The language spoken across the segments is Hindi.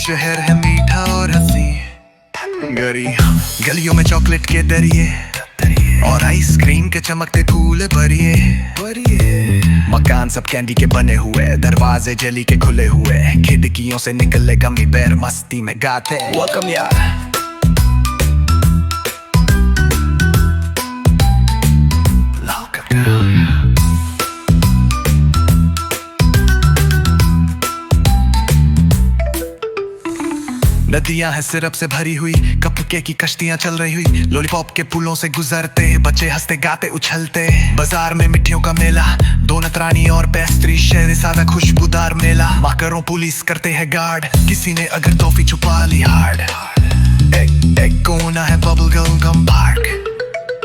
शहर है मीठा और हंसी, गलियों में चॉकलेट के दरिए और आइसक्रीम के चमकते फूल भरिए। मकान सब कैंडी के बने हुए, दरवाजे जेली के खुले हुए, खिड़कियों से निकले गमी बेर मस्ती में गाते वेलकम यार। नदियां हैं सिरप से भरी हुई, कपके की कश्तियां चल रही हुई, लॉलीपॉप के पुलों से गुजरते बच्चे हंसते गाते उछलते। बाजार में मिठियों का मेला, डोनट रानी और पेस्ट्री शहर सादा खुशबूदार मेला। माकरों पुलिस करते हैं गार्ड, किसी ने अगर टॉफी छुपा ली हार्ड। एक कोना है बबल गम पार्क,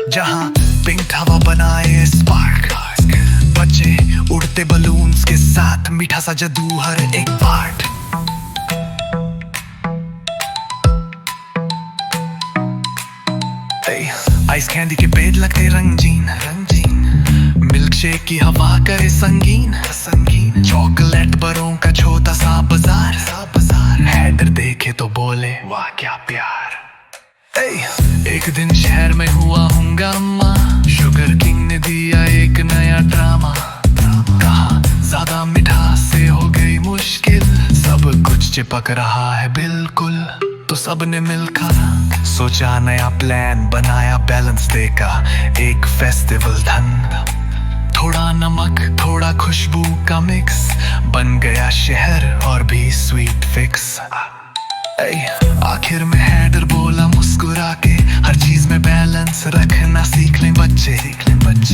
जहां पिंक हवा बनाए स्पार्क। बच्चे उड़ते बलून्स के साथ, मीठा सा जादू हर एक पार्ट। आइस कैंडी के पेड़ लगते रंगीन, मिल्क शेक की हवा करे संगीन। चॉकलेट बरों का छोटा सा बाजार, हैडर देखे तो बोले वाह क्या प्यार। एक दिन शहर में हुआ हंगामा, शुगर किंग ने दिया एक नया ड्रामा। कहा ज्यादा मिठास से हो गई मुश्किल, सब कुछ चिपक रहा है बिल्कुल। तो सबने मिलकर सोचा नया प्लान, बनाया बैलेंस डे का एक फेस्टिवल धन। थोड़ा नमक थोड़ा खुशबू का मिक्स, बन गया शहर और भी स्वीट फिक्स। आखिर में हैडर बोला मुस्कुरा के, हर चीज में बैलेंस रखना सीख लें बच्चे।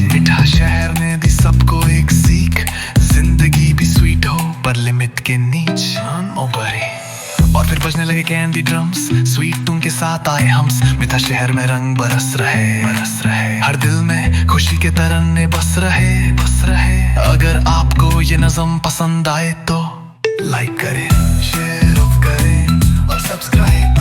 मीठा शहर ने दी सबको एक सीख, जिंदगी भी स्वीट हो पर लिमिट के नीच भरी। और फिर बजने लगे कैंडी ड्रम्स, स्वीट टून के साथ आए हम्स। मीठा शहर में रंग बरस रहे, हर दिल में खुशी के तरन्ने बस रहे। अगर आपको ये नज़म पसंद आए तो लाइक करें, शेयर करें और सब्सक्राइब